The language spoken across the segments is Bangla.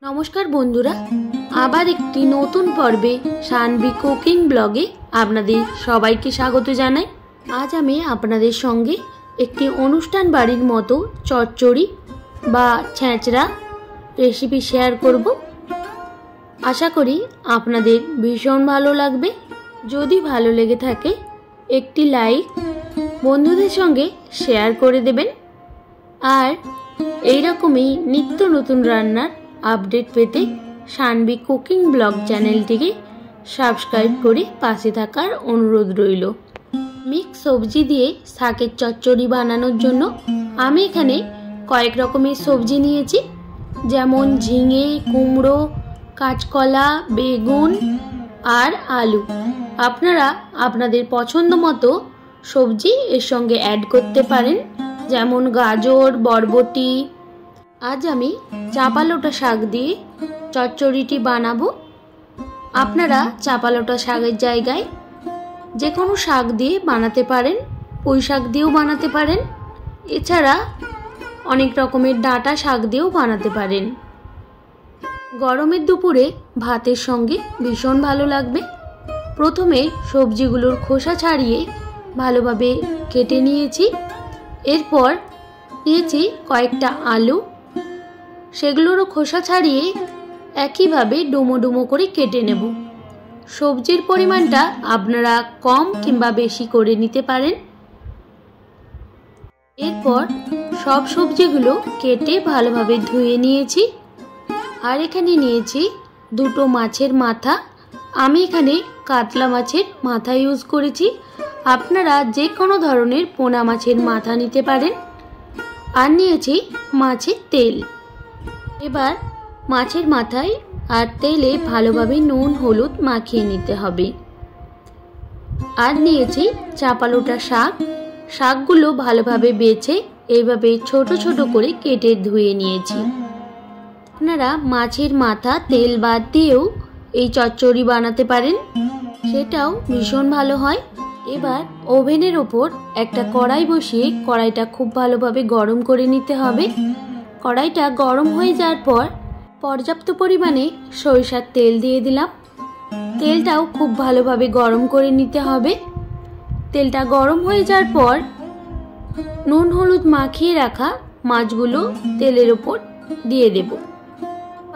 नमस्कार बंधुरा आबार एकटी नतून पर्वे शानवी कुकिंग ब्लगे आपनादेर सबाइके स्वागत जानाई। आज आमी आपनादेर संगे एकटी अनुष्ठान बाड़ीर मतो चच्चड़ी बा छेंचड़ा रेसिपि शेयर करब। आशा करी आपनादेर भीषण भालो लागबे। यदि भालो लेगे थाके एकटी लाइक बंधुदेर संगे शेयर करे देबेन और एई रकमई नित्य नतून रान्नार अपडेट पेते शानवी कुकिंग ब्लग चैनलटिके सबस्क्राइब करे पाशे थाकार अनुरोध रइलो। मिक्स सब्जी दिए शाकेर चच्चड़ी बानानोर जोन्नो आमी एखाने कयेक रकमेर सब्जी नियेछि, जेमन झिंगे, कुमड़ो, काँचकला, बेगुन और आलू। आपनारा आपनादेर पछंद मतो सब्जी एर संगे ऐड करते पारेन, जेमन गाजर, बरबटी। आज आमी चापा लोटा शाक दिए चच्चड़ीटी बानाबो। आपनारा चापा लोटा शाकेर जायगाय जे कोनो शाक दिए बानाते पारेन, पुঁই शाक दिएও बानाते पारेन, एछाड़ा अनेक रकमेर डाँटा शाक दिएও बानाते पारेन। गरमेर दुपुरे भातेर संगे भीषण भालो लागबे। प्रथमे सब्जीगुलोर खोसा छाड़िए भालोभाबे केटे निয়েছি। एरपर निয়েছি कयेकटा आलू, सेगुलोरो खोसा छाड़िए एकई भावे डुमो डुमो करे केटे नेब। सब्जिर परिमाणटा आपनारा कम किंबा बेशी करे निते पारेन। एरपर सब सब्जिगुलो केटे भालोभावे धुए निয়েছি और एखाने निয়েছি दुटो माछेर माथा। आमी एखाने कातला माछेर माथा यूज करेছি, आपनारा जे कोनो धरनेर पोना माछेर माथा निते पारेन। और निয়েছি माछेर तेल। एबार माछेर माथाय और तेले भालोभाबे नुन हलुद माखिए निते हबे। और निয়েছি चापा लोटा शाक। शाकगुलो भालोभाबे बेचे एइभाबे छोटो छोटो करे केटे धुए निয়েছি। आपनारा माछेर माथा तेल बाद दिएও এই চচ্চড়ি বানাতে পারেন, সেটাও ভীষণ ভালো হয়। এবার ওভেনের ওপর একটা কড়াই বসিয়ে কড়াইটা খুব ভালোভাবে গরম করে নিতে হবে। কড়াইটা গরম হয়ে যাওয়ার পর পর্যাপ্ত পরিমাণে সরিষার তেল দিয়ে দিলাম। তেলটাও খুব ভালোভাবে গরম করে নিতে হবে। তেলটা গরম হয়ে যাওয়ার পর নুন হলুদ মাখিয়ে রাখা মাছগুলো তেলের ওপর দিয়ে দেব।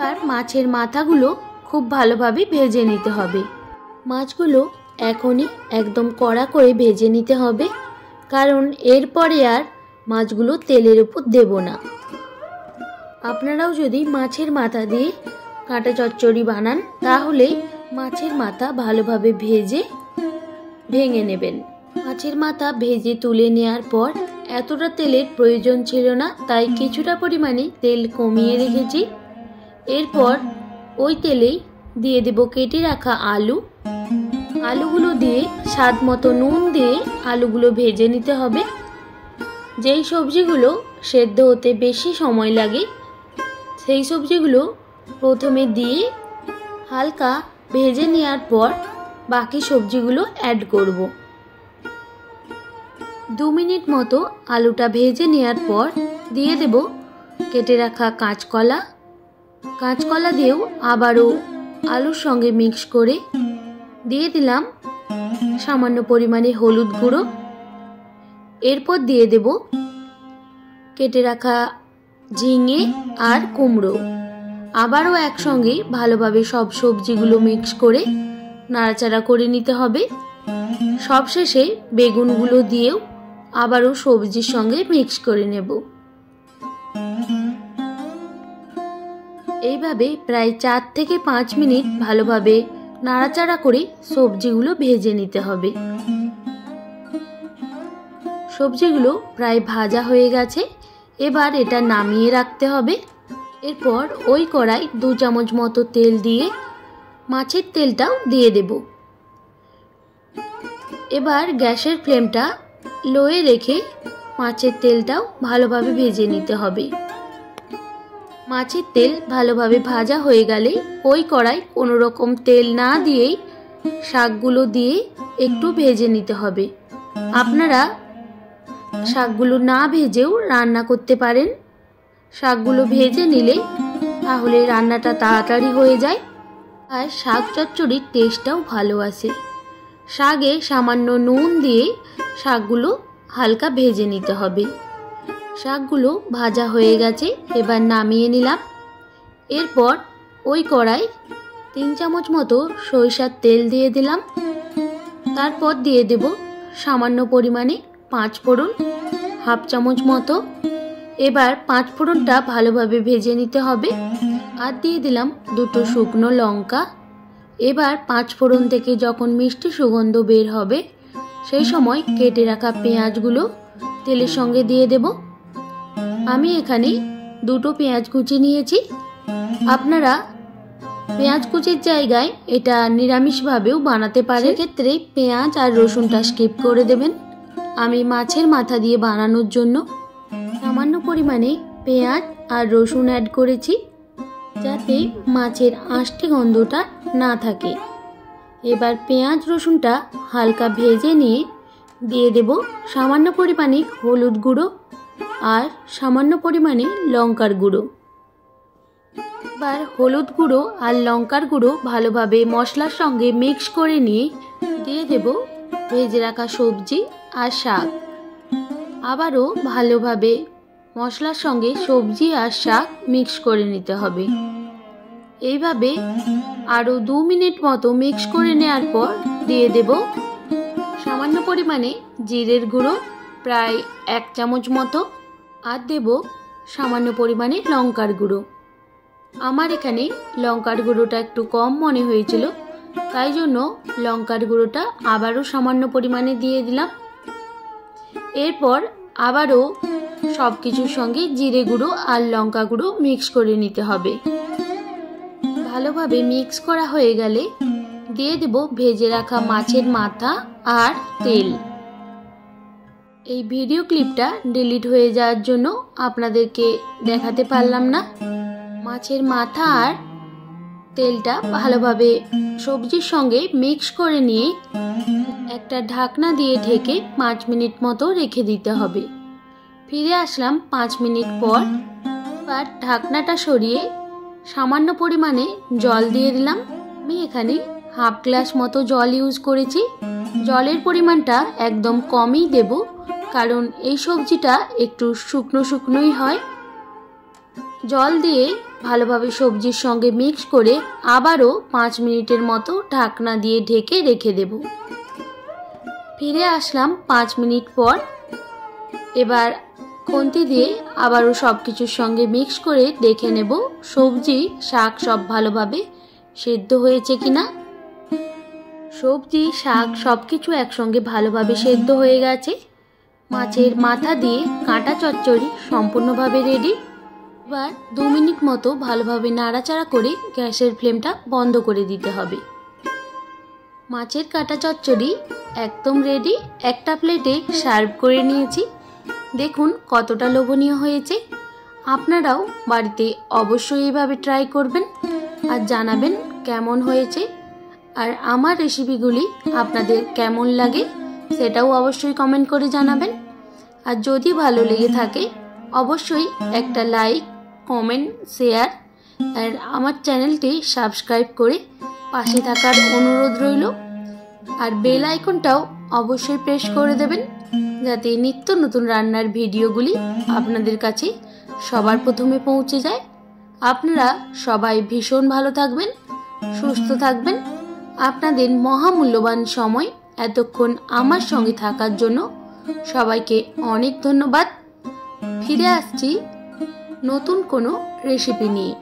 আর মাছের মাথাগুলো খুব ভালোভাবে ভেজে নিতে হবে। মাছগুলো এখনই একদম কড়া করে ভেজে নিতে হবে, কারণ এরপরে আর মাছগুলো তেলের উপর দেব না। আপনারাও যদি মাছের মাথা দিয়ে কাঁটা চচ্চড়ি বানান তাহলে মাছের মাথা ভালোভাবে ভেজে ভেঙে নেবেন। মাছের মাথা ভেজে তুলে নেওয়ার পর এতটা তেলের প্রয়োজন ছিল না, তাই কিছুটা পরিমাণে তেল কমিয়ে রেখেছি। এরপর ওই তেলেই দিয়ে দেব কেটে রাখা আলু। আলুগুলো দিয়ে স্বাদ মতো নুন দিয়ে আলুগুলো ভেজে নিতে হবে। যেই সবজিগুলো সেদ্ধ হতে বেশি সময় লাগে সেই সবজিগুলো প্রথমে দিয়ে হালকা ভেজে নেওয়ার পর বাকি সবজিগুলো অ্যাড করব। 2 মিনিট মতো আলুটা ভেজে নেওয়ার পর দিয়ে দেব কেটে রাখা কাঁচকলা। কাঁচকলা দিয়েও আবারও আলুর সঙ্গে মিক্স করে দিয়ে দিলাম সামান্য পরিমাণে হলুদ গুঁড়ো। এরপর দিয়ে দেব কেটে রাখা ঝিঙে আর কুমড়ো। আবারও একসঙ্গে ভালোভাবে সব সবজিগুলো মিক্স করে নাড়াচাড়া করে নিতে হবে। সবশেষে বেগুনগুলো দিয়েও আবারও সবজির সঙ্গে মিক্স করে নেব। এইভাবে প্রায় 4 থেকে 5 মিনিট ভালোভাবে নাড়াচাড়া করে সবজিগুলো ভেজে নিতে হবে। সবজিগুলো প্রায় ভাজা হয়ে গেছে, এবার এটা নামিয়ে রাখতে হবে। এরপর ওই কড়াই 2 চামচ মতো তেল দিয়ে মাছের তেলটাও দিয়ে দেব। এবার গ্যাসের ফ্লেমটা লোয়ে রেখে মাছের তেলটাও ভালোভাবে ভেজে নিতে হবে। মাছের তেল ভালোভাবে ভাজা হয়ে গেলে ওই কড়াই কোনো রকম তেল না দিয়েই শাকগুলো দিয়ে একটু ভেজে নিতে হবে। আপনারা শাকগুলো না ভেজেও রান্না করতে পারেন। শাকগুলো ভেজে নিলে তাহলে রান্নাটা তাড়াতাড়ি হয়ে যায় আর শাক চচ্চড়ির টেস্টটাও ভালো আসে। শাকে সামান্য নুন দিয়ে শাকগুলো হালকা ভেজে নিতে হবে। শাকগুলো ভাজা হয়ে গেছে, এবার নামিয়ে নিলাম। এরপর ওই কড়াই 3 চামচ মতো সরিষার তেল দিয়ে দিলাম। তারপর দিয়ে দেব সামান্য পরিমাণে 5 ফোড়ন, হাফ চামচ মতো। এবার 5 ফোড়নটা ভালোভাবে ভেজে নিতে হবে। আর দিয়ে দিলাম 2টো শুকনো লঙ্কা। এবার 5 ফোড়ন থেকে যখন মিষ্টি সুগন্ধ বের হবে সেই সময় কেটে রাখা পেঁয়াজগুলো তেলের সঙ্গে দিয়ে দেব। আমি এখানে 2টো পেঁয়াজ কুচি নিয়েছি। আপনারা পেঁয়াজ কুচির জায়গায় এটা নিরামিষভাবেও বানাতে পারেন, সেক্ষেত্রে পেঁয়াজ আর রসুনটা স্কিপ করে দেবেন। আমি মাছের মাথা দিয়ে বানানোর জন্য সামান্য পরিমাণে পেঁয়াজ আর রসুন অ্যাড করেছি, যাতে মাছের আঁশটি গন্ধটা না থাকে। এবার পেঁয়াজ রসুনটা হালকা ভেজে নিয়ে দিয়ে দেব সামান্য পরিমাণে হলুদ গুঁড়ো আর সামান্য পরিমাণে লঙ্কার গুঁড়ো। এবার হলুদ গুঁড়ো আর লঙ্কার গুঁড়ো ভালোভাবে মশলার সঙ্গে মিক্স করে নিয়ে দিয়ে দেব ভেজে রাখা সবজি আর শাক। আবারও ভালোভাবে মশলার সঙ্গে সবজি আর শাক মিক্স করে নিতে হবে। এইভাবে আরও 2 মিনিট মতো মিক্স করে নেওয়ার পর দিয়ে দেব সামান্য পরিমাণে জিরের গুঁড়ো, প্রায় 1 চামচ মতো, আর দেব সামান্য পরিমাণে লঙ্কার গুঁড়ো। আমার এখানে লঙ্কার গুঁড়োটা একটু কম মনে হয়েছিল, তাই জন্য লঙ্কার গুঁড়োটা আবারও সামান্য পরিমাণে দিয়ে দিলাম। এরপর আবারও সব কিছুর সঙ্গে জিরে গুঁড়ো আর লঙ্কা গুঁড়ো মিক্স করে নিতে হবে। ভালোভাবে মিক্স করা হয়ে গেলে দিয়ে দেব ভেজে রাখা মাছের মাথা আর তেল। এই ভিডিও ক্লিপটা ডিলিট হয়ে যাওয়ার জন্য আপনাদেরকে দেখাতে পারলাম না। মাছের মাথা আর তেলটা ভালোভাবে সবজির সঙ্গে মিক্স করে নিয়ে একটা ঢাকনা দিয়ে ঢেকে 5 মিনিট মতো রেখে দিতে হবে। ফিরে আসলাম 5 মিনিট পর। এবার ঢাকনাটা সরিয়ে সামান্য পরিমাণে জল দিয়ে দিলাম। আমি এখানে হাফ গ্লাস মতো জল ইউজ করেছি। জলের পরিমাণটা একদম কমই দেব, কারণ এই সবজিটা একটু শুকনো শুকনোই হয়। জল দিয়ে ভালোভাবে সবজির সঙ্গে মিক্স করে আবারও 5 মিনিটের মতো ঢাকনা দিয়ে ঢেকে রেখে দেব। ফিরে আসলাম 5 মিনিট পর। এবার খুন্তি দিয়ে আবারও সব কিছুর সঙ্গে মিক্স করে দেখে নেব সবজি শাক সব ভালোভাবে সেদ্ধ হয়েছে কিনা। সবজি শাক সব কিছু একসঙ্গে ভালোভাবে সেদ্ধ হয়ে গেছে। মাছের মাথা দিয়ে কাঁটা চচ্চড়ি সম্পূর্ণভাবে রেডি। এবার 2 মিনিট মতো ভালোভাবে নাড়াচাড়া করে গ্যাসের ফ্লেমটা বন্ধ করে দিতে হবে। মাছের কাঁটা চচ্চড়ি একদম রেডি। একটা প্লেটে সার্ভ করে নিয়েছি। দেখুন কতটা লোভনীয় হয়েছে। আপনারাও বাড়িতে অবশ্যই এইভাবে ট্রাই করবেন আর জানাবেন কেমন হয়েছে। আর আমার রেসিপিগুলি আপনাদের কেমন লাগে সেটাও অবশ্যই কমেন্ট করে জানাবেন। আর যদি ভালো লেগে থাকে অবশ্যই একটা লাইক, কমেন্ট, শেয়ার আর আমার চ্যানেলটি সাবস্ক্রাইব করে পাশে থাকার অনুরোধ রইল। আর বেল আইকনটাও অবশ্যই প্রেস করে দেবেন, যাতে নিত্য নতুন রান্নার ভিডিওগুলি আপনাদের কাছে সবার প্রথমে পৌঁছে যায়। আপনারা সবাই ভীষণ ভালো থাকবেন, সুস্থ থাকবেন। আপনাদের মহামূল্যবান সময় এতক্ষণ আমার সঙ্গে থাকার জন্য সবাইকে অনেক ধন্যবাদ। ফিরে আসছি নতুন কোনো রেসিপি নিয়ে।